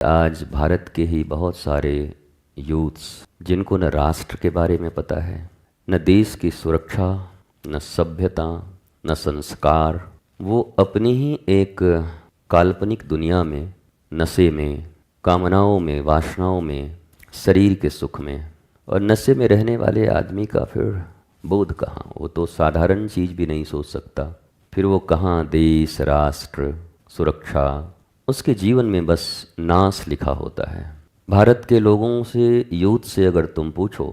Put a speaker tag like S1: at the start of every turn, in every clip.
S1: आज भारत के ही बहुत सारे यूथ्स जिनको न राष्ट्र के बारे में पता है, न देश की सुरक्षा, न सभ्यता, न संस्कार, वो अपनी ही एक काल्पनिक दुनिया में, नशे में, कामनाओं में, वासनाओं में, शरीर के सुख में, और नशे में रहने वाले आदमी का फिर बोध कहाँ? वो तो साधारण चीज़ भी नहीं सोच सकता। फिर वो कहाँ देश, राष्ट्र, सुरक्षा? उसके जीवन में बस नाश लिखा होता है। भारत के लोगों से, यूथ से अगर तुम पूछो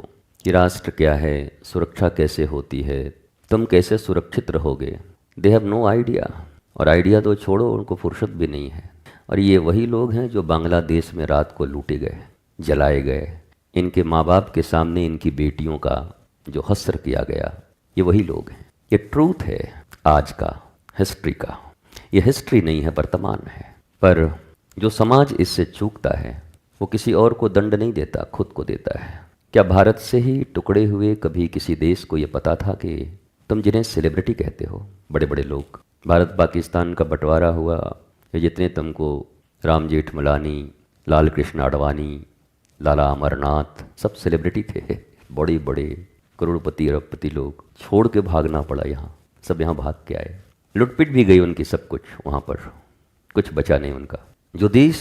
S1: कि राष्ट्र क्या है, सुरक्षा कैसे होती है, तुम कैसे सुरक्षित रहोगे, दे हैव नो आइडिया। और आइडिया तो छोड़ो, उनको फुर्सत भी नहीं है। और ये वही लोग हैं जो बांग्लादेश में रात को लूटे गए, जलाए गए, इनके माँ बाप के सामने इनकी बेटियों का जो हस्र किया गया, ये वही लोग हैं। ये ट्रूथ है आज का, हिस्ट्री का। ये हिस्ट्री नहीं है, वर्तमान है। पर जो समाज इससे चूकता है वो किसी और को दंड नहीं देता, खुद को देता है। क्या भारत से ही टुकड़े हुए कभी किसी देश को ये पता था कि तुम जिन्हें सेलिब्रिटी कहते हो, बड़े बड़े लोग, भारत पाकिस्तान का बंटवारा हुआ, ये जितने तुमको राम जेठमलानी, लाल कृष्ण आडवाणी, लाला अमरनाथ, सब सेलिब्रिटी थे, बड़े बड़े करोड़पति अरबपति लोग, छोड़ के भागना पड़ा यहाँ, सब यहाँ भाग के आए। लुटपिट भी गई उनकी सब कुछ, वहाँ पर कुछ बचा नहीं उनका। जो देश,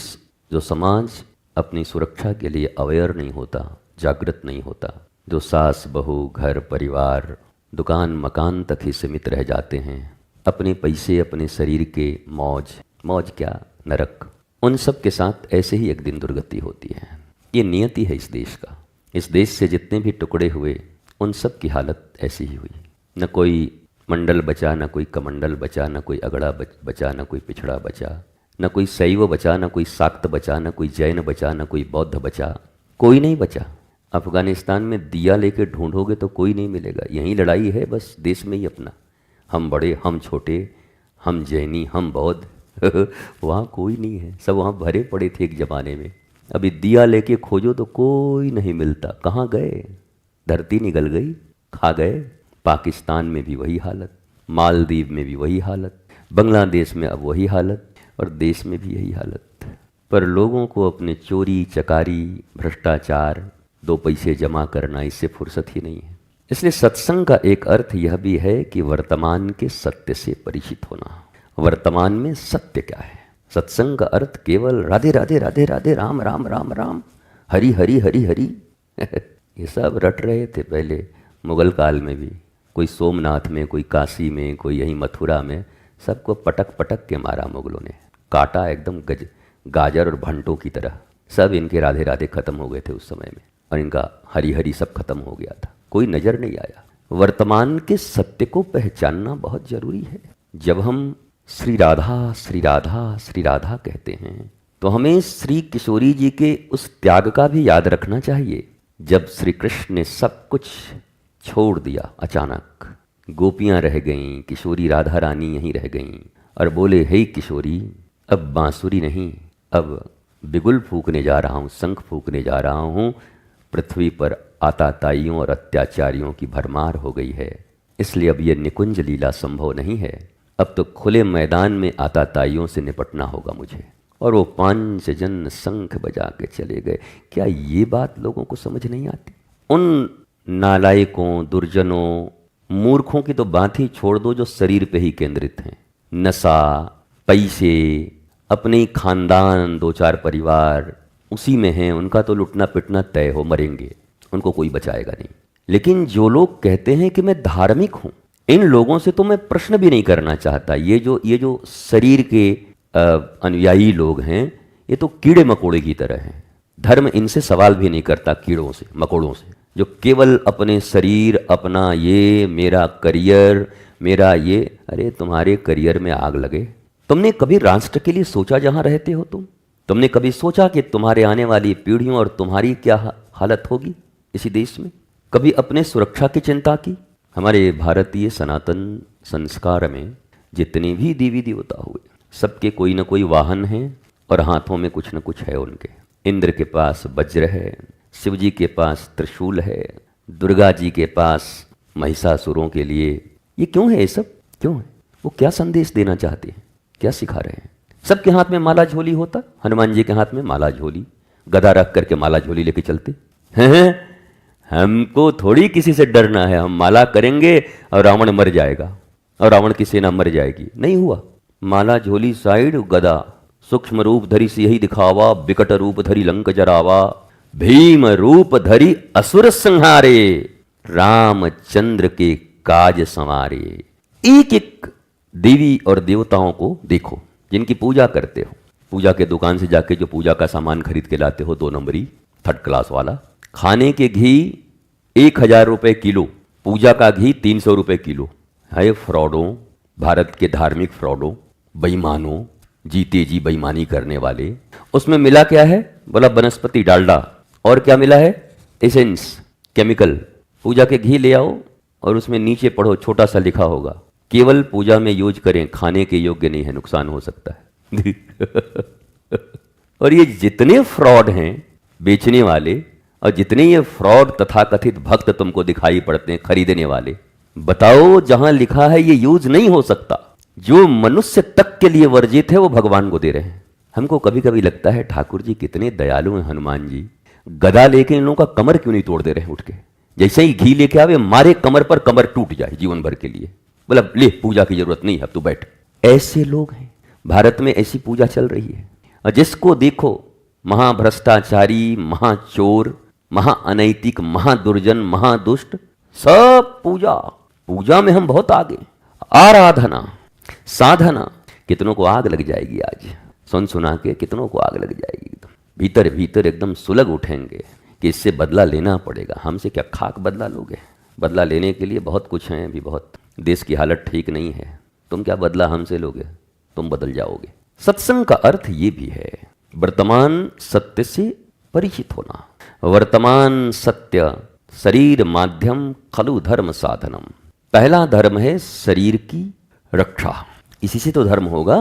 S1: जो समाज अपनी सुरक्षा के लिए अवेयर नहीं होता, जागृत नहीं होता, जो सास बहू, घर परिवार, दुकान मकान तक ही सीमित रह जाते हैं, अपने पैसे, अपने शरीर के मौज क्या, नरक, उन सब के साथ ऐसे ही एक दिन दुर्गति होती है। ये नियति है इस देश का। इस देश से जितने भी टुकड़े हुए उन सब की हालत ऐसी ही हुई। न कोई मंडल बचा, न कोई कमंडल बचा, न कोई अगड़ा बचा, न कोई पिछड़ा बचा, न कोई शैव बचा, न कोई शाक्त बचा, न कोई जैन बचा, न कोई बौद्ध बचा, कोई नहीं बचा। अफगानिस्तान में दिया लेके ढूंढोगे तो कोई नहीं मिलेगा। यही लड़ाई है बस, देश में ही अपना, हम बड़े, हम छोटे, हम जैनी, हम बौद्ध वहाँ कोई नहीं है, सब वहाँ भरे पड़े थे एक ज़माने में। अभी दिया लेके खोजो तो कोई नहीं मिलता। कहाँ गए? धरती निगल गई, खा गए। पाकिस्तान में भी वही हालत, मालदीव में भी वही हालत, बांग्लादेश में अब वही हालत, और देश में भी यही हालत। पर लोगों को अपने चोरी चकारी, भ्रष्टाचार, 2 पैसे जमा करना, इससे फुर्सत ही नहीं है। इसलिए सत्संग का एक अर्थ यह भी है कि वर्तमान के सत्य से परिचित होना। वर्तमान में सत्य क्या है? सत्संग का अर्थ केवल राधे राधे राधे राधे, राम राम राम राम, हरि हरि हरि हरि ये सब रट रहे थे पहले मुगल काल में भी। कोई सोमनाथ में, कोई काशी में, कोई यहीं मथुरा में, सबको पटक पटक के मारा मुगलों ने, काटा एकदम गाजर और भंटों की तरह। सब इनके राधे राधे खत्म हो गए थे उस समय में, और इनका हरी हरी सब खत्म हो गया था, कोई नज़र नहीं आया। वर्तमान के सत्य को पहचानना बहुत जरूरी है। जब हम श्री राधा श्री राधा श्री राधा कहते हैं तो हमें श्री किशोरी जी के उस त्याग का भी याद रखना चाहिए, जब श्री कृष्ण ने सब कुछ छोड़ दिया। अचानक गोपियां रह गईं, किशोरी राधा रानी यहीं रह गईं, और बोले, हे किशोरी, अब बांसुरी नहीं, अब बिगुल फूकने जा रहा हूँ, शंख फूकने जा रहा हूँ। पृथ्वी पर आताताइयों और अत्याचारियों की भरमार हो गई है, इसलिए अब ये निकुंज लीला संभव नहीं है। अब तो खुले मैदान में आताताइयों से निपटना होगा मुझे। और वो 5 जन शंख बजा के चले गए। क्या ये बात लोगों को समझ नहीं आती? उन नालायकों, दुर्जनों, मूर्खों की तो बात ही छोड़ दो जो शरीर पे ही केंद्रित हैं। नशा, पैसे, अपने ही खानदान, 2-4 परिवार उसी में हैं, उनका तो लुटना पिटना तय हो, मरेंगे, उनको कोई बचाएगा नहीं। लेकिन जो लोग कहते हैं कि मैं धार्मिक हूँ, इन लोगों से तो मैं प्रश्न भी नहीं करना चाहता। ये जो शरीर के अनुयायी लोग हैं, ये तो कीड़े मकोड़े की तरह हैं। धर्म इनसे सवाल भी नहीं करता, कीड़ों से, मकोड़ों से, जो केवल अपने शरीर, अपना ये मेरा करियर, मेरा ये। अरे तुम्हारे करियर में आग लगे। तुमने कभी राष्ट्र के लिए सोचा जहां रहते हो तुमने कभी सोचा कि तुम्हारे आने वाली पीढ़ियों और तुम्हारी क्या हालत होगी इसी देश में? कभी अपने सुरक्षा की चिंता की? हमारे भारतीय सनातन संस्कार में जितने भी देवी देवता हुए, सबके कोई न कोई वाहन है और हाथों में कुछ न कुछ है उनके। इंद्र के पास वज्र है, शिव जी के पास त्रिशूल है, दुर्गा जी के पास महिषासुरों के लिए। ये क्यों है? ये सब क्यों है? वो क्या संदेश देना चाहते हैं, क्या सिखा रहे हैं? सबके हाथ में माला झोली होता, हनुमान जी के हाथ में माला झोली, गदा रख करके माला झोली लेके चलते हैं। हमको थोड़ी किसी से डरना है, हम माला करेंगे और रावण मर जाएगा और रावण की सेना मर जाएगी। नहीं हुआ। माला झोली साइड, गदा, सूक्ष्म रूप धरी सियहि दिखावा, विकट रूप धरी लंक जरावा, भीम रूप धरी असुर संहारे, रामचंद्र के काज संवारे। एक एक देवी और देवताओं को देखो जिनकी पूजा करते हो। पूजा के दुकान से जाके जो पूजा का सामान खरीद के लाते हो, 2 नंबरी 3rd क्लास वाला। खाने के घी 1000 रुपये किलो, पूजा का घी 300 रुपये किलो। है फ्रॉडों, भारत के धार्मिक फ्रॉडों, बेईमानों, जीते जी बेईमानी करने वाले। उसमें मिला क्या है? बोला वनस्पति डालडा। और क्या मिला है? Essence, chemical. पूजा के घी ले आओ और उसमें नीचे पढ़ो, छोटा सा लिखा होगा, केवल पूजा में यूज करें, खाने के योग्य नहीं है, नुकसान हो सकता है। और ये जितने फ्रॉड हैं बेचने वाले, और जितने ये फ्रॉड तथाकथित भक्त तुमको दिखाई पड़ते हैं खरीदने वाले, बताओ जहां लिखा है ये यूज नहीं हो सकता, जो मनुष्य तक के लिए वर्जित है वो भगवान को दे रहे हैं। हमको कभी कभी लगता है ठाकुर जी कितने दयालु हैं हनुमान जी, गदा लेके इन लोगों का कमर क्यों नहीं तोड़ दे रहे हैं उठ के। जैसे ही घी लेके आवे मारे कमर पर, कमर टूट जाए जीवन भर के लिए। बोला ले पूजा की जरूरत नहीं है, अब तू बैठ। ऐसे लोग हैं भारत में, ऐसी पूजा चल रही है। और जिसको देखो महाभ्रष्टाचारी, महाचोर, महाअनैतिक, महादुर्जन, महादुष्ट, सब पूजा। पूजा में हम बहुत आगे। आराधना, साधना, कितनों को आग लग जाएगी आज सुन सुना के, कितनों को आग लग जाएगी। भीतर भीतर एकदम सुलग उठेंगे कि इससे बदला लेना पड़ेगा। हमसे क्या खाक बदला लोगे? बदला लेने के लिए बहुत कुछ है, अभी बहुत देश की हालत ठीक नहीं है। तुम क्या बदला हमसे लोगे? तुम बदल जाओगे। सत्संग का अर्थ ये भी है वर्तमान सत्य से परिचित होना। वर्तमान सत्य शरीर माध्यम खलु धर्म साधनम। पहला धर्म है शरीर की रक्षा, इसी से तो धर्म होगा।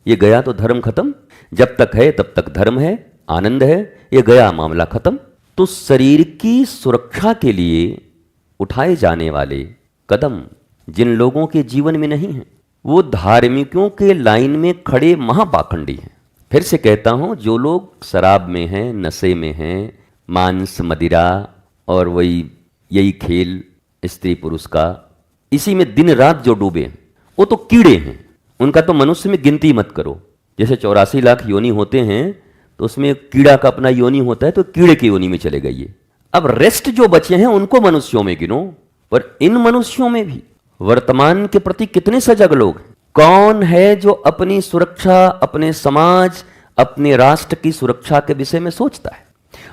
S1: ये गया तो धर्म खत्म। जब तक है तब तक धर्म है, आनंद है। ये गया मामला खत्म। तो शरीर की सुरक्षा के लिए उठाए जाने वाले कदम जिन लोगों के जीवन में नहीं हैं, वो धार्मिकों के लाइन में खड़े महापाखंडी हैं। फिर से कहता हूं, जो लोग शराब में हैं, नशे में हैं, मांस मदिरा और यही खेल स्त्री पुरुष का, इसी में दिन रात जो डूबे हैं, वो तो कीड़े हैं। उनका तो मनुष्य में गिनती मत करो। जैसे 84 लाख योनि होते हैं तो उसमें कीड़ा का अपना योनि होता है, तो कीड़े की योनि में चले गए। अब रेस्ट जो बचे हैं उनको मनुष्यों में गिनो। पर इन मनुष्यों में भी वर्तमान के प्रति कितने सजग लोग हैं? कौन है जो अपनी सुरक्षा, अपने समाज, अपने राष्ट्र की सुरक्षा के विषय में सोचता है?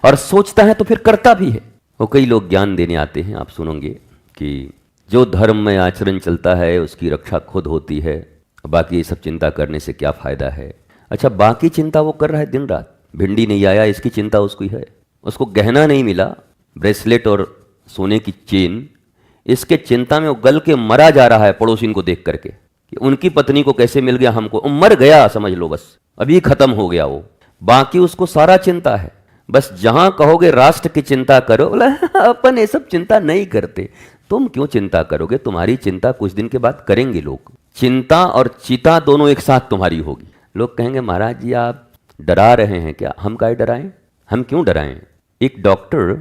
S1: और सोचता है तो फिर करता भी है। वो कई लोग ज्ञान देने आते हैं, आप सुनोगे कि जो धर्म में आचरण चलता है उसकी रक्षा खुद होती है, बाकी ये सब चिंता करने से क्या फायदा है। अच्छा, बाकी चिंता वो कर रहा है दिन रात। भिंडी नहीं आया इसकी चिंता उसको ही है, उसको गहना नहीं मिला, ब्रेसलेट और सोने की चेन, इसके चिंता में वो गल के मरा जा रहा है पड़ोसी को देख करके कि उनकी पत्नी को कैसे मिल गया, हमको मर गया समझ लो, बस अभी खत्म हो गया वो। बाकी उसको सारा चिंता है। बस जहां कहोगे राष्ट्र की चिंता करो, बोला अपन ये सब चिंता नहीं करते। तुम क्यों चिंता करोगे? तुम्हारी चिंता कुछ दिन के बाद करेंगे लोग। चिंता और चिता दोनों एक साथ तुम्हारी होगी। लोग कहेंगे महाराज जी आप डरा रहे हैं क्या? हम काहे डराएं? हम क्यों डराएं? एक डॉक्टर,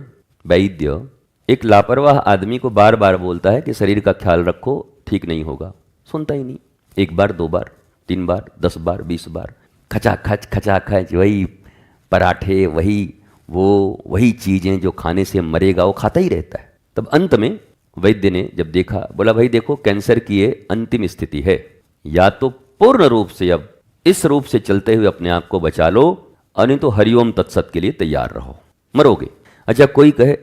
S1: वैद्य, एक लापरवाह आदमी को बार बार बोलता है कि शरीर का ख्याल रखो, ठीक नहीं होगा, सुनता ही नहीं। 1 बार 2 बार 3 बार 10 बार 20 बार खचाखच वही पराठे, वही चीज़ें जो खाने से मरेगा वो खाता ही रहता है। तब अंत में वैद्य ने जब देखा, बोला भाई देखो कैंसर की ये अंतिम स्थिति है, या तो पूर्ण रूप से अब इस रूप से चलते हुए अपने आप को बचा लो, और नहीं तो हरिओम तत्सत के लिए तैयार रहो, मरोगे। अच्छा, कोई कहे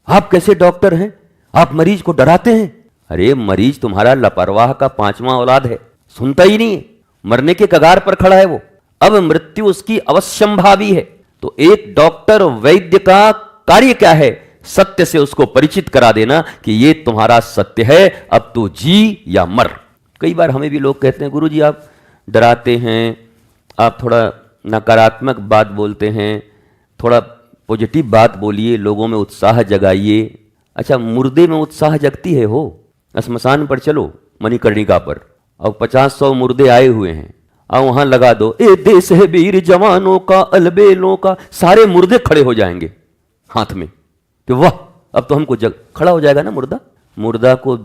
S1: आप कैसे डॉक्टर हैं, आप मरीज को डराते हैं? अरे मरीज तुम्हारा लापरवाह का 5वां औलाद है, सुनता ही नहीं है, मरने के कगार पर खड़ा है वो, अब मृत्यु उसकी अवश्यंभावी है। तो एक डॉक्टर वैद्य का कार्य क्या है? सत्य से उसको परिचित करा देना कि ये तुम्हारा सत्य है, अब तू जी या मर। कई बार हमें भी लोग कहते हैं गुरुजी आप डराते हैं, आप थोड़ा नकारात्मक बात बोलते हैं, थोड़ा पॉजिटिव बात बोलिए, लोगों में उत्साह जगाइए। अच्छा, मुर्दे में उत्साह जगती है हो? स्मशान पर चलो, मणिकर्णिका पर, और 50-100 मुर्दे आए हुए हैं, और वहां लगा दो, ए देश है वीर जवानों का, अलबेलों का, सारे मुर्दे खड़े हो जाएंगे हाथ में कि वाह, अब तो हमको खड़ा हो जाएगा ना मुर्दा। मुर्दा को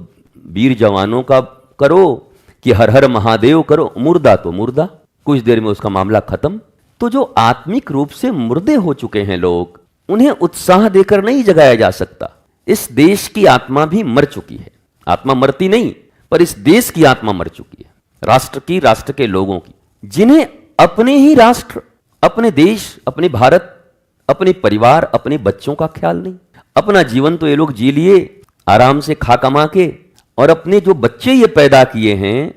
S1: वीर जवानों का करो कि हर हर महादेव करो, मुर्दा तो मुर्दा, कुछ देर में उसका मामला खत्म। तो जो आत्मिक रूप से मुर्दे हो चुके हैं लोग, उन्हें उत्साह देकर नहीं जगाया जा सकता। इस देश की आत्मा भी मर चुकी है। आत्मा मरती नहीं, पर इस देश की आत्मा मर चुकी है, राष्ट्र की, राष्ट्र के लोगों की, जिन्हें अपने ही राष्ट्र, अपने देश, अपने भारत, अपने परिवार, अपने बच्चों का ख्याल नहीं। अपना जीवन तो ये लोग जी लिए आराम से खा कमा के, और अपने जो बच्चे ये पैदा किए हैं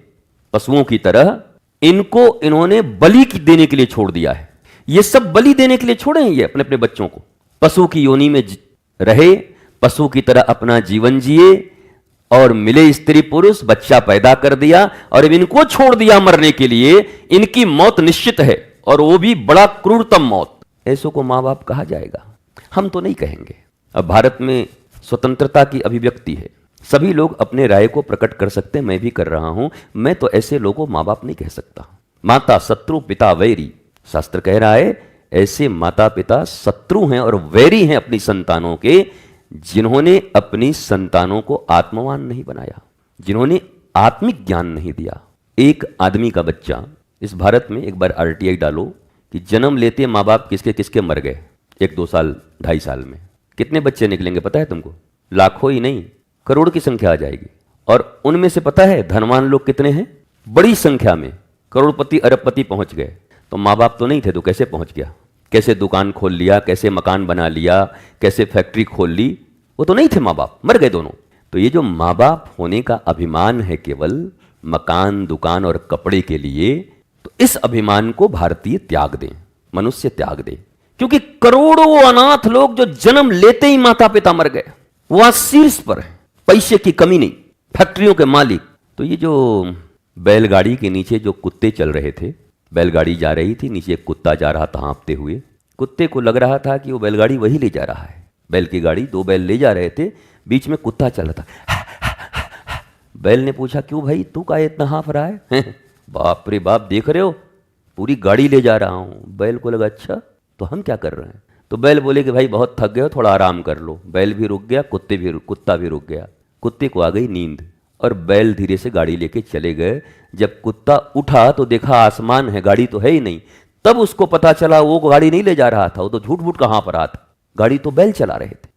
S1: पशुओं की तरह, इनको इन्होंने बलि देने के लिए छोड़ दिया है। ये सब बलि देने के लिए छोड़े हैं ये अपने अपने बच्चों को। पशु की योनि में रहे, पशु की तरह अपना जीवन जिए, और मिले स्त्री पुरुष, बच्चा पैदा कर दिया, और अब इनको छोड़ दिया मरने के लिए। इनकी मौत निश्चित है, और वो भी बड़ा क्रूरतम मौत। ऐसों को मां बाप कहा जाएगा? हम तो नहीं कहेंगे। अब भारत में स्वतंत्रता की अभिव्यक्ति है, सभी लोग अपने राय को प्रकट कर सकते हैं, मैं भी कर रहा हूं। मैं तो ऐसे लोगों मां बाप नहीं कह सकता। माता शत्रु पिता वैरी, शास्त्र कह रहा है ऐसे माता पिता शत्रु हैं और वैरी हैं अपनी संतानों के, जिन्होंने अपनी संतानों को आत्मवान नहीं बनाया, जिन्होंने आत्मिक ज्ञान नहीं दिया। एक आदमी का बच्चा, इस भारत में एक बार आरटीआई डालो कि जन्म लेते माँ बाप किसके किसके मर गए 1-2 साल 2.5 साल में, कितने बच्चे निकलेंगे पता है तुमको? लाखों ही नहीं, करोड़ की संख्या आ जाएगी। और उनमें से पता है धनवान लोग कितने हैं? बड़ी संख्या में करोड़पति अरबपति पहुंच गए। तो माँ बाप तो नहीं थे तो कैसे पहुंच गया? कैसे दुकान खोल लिया, कैसे मकान बना लिया, कैसे फैक्ट्री खोल ली? वो तो नहीं थे माँ बाप, मर गए दोनों। तो ये जो माँ बाप होने का अभिमान है केवल मकान, दुकान और कपड़े के लिए, तो इस अभिमान को भारतीय त्याग दें, मनुष्य त्याग दे। क्योंकि करोड़ों अनाथ लोग जो जन्म लेते ही माता पिता मर गए, वो आज शीर्ष पर है, पैसे की कमी नहीं, फैक्ट्रियों के मालिक। तो ये जो बैलगाड़ी के नीचे जो कुत्ते चल रहे थे, बैलगाड़ी जा रही थी, नीचे एक कुत्ता जा रहा था हाँफते हुए। कुत्ते को लग रहा था कि वो बैलगाड़ी वही ले जा रहा है, बैल की गाड़ी, 2 बैल ले जा रहे थे, बीच में कुत्ता चल रहा था। बैल ने पूछा क्यों भाई तू का इतना हाँफ रहा है? बाप रे बाप, देख रहे हो पूरी गाड़ी ले जा रहा हूं। बैल को लगा अच्छा तो हम क्या कर रहे हैं? तो बैल बोले कि भाई बहुत थक गए हो, थोड़ा आराम कर लो। बैल भी रुक गया, कुत्ता भी रुक गया। कुत्ते को आ गई नींद और बैल धीरे से गाड़ी लेके चले गए। जब कुत्ता उठा तो देखा आसमान है, गाड़ी तो है ही नहीं। तब उसको पता चला वो गाड़ी नहीं ले जा रहा था, वो तो झूठ मूठ कहां पर रहा था, गाड़ी तो बैल चला रहे थे।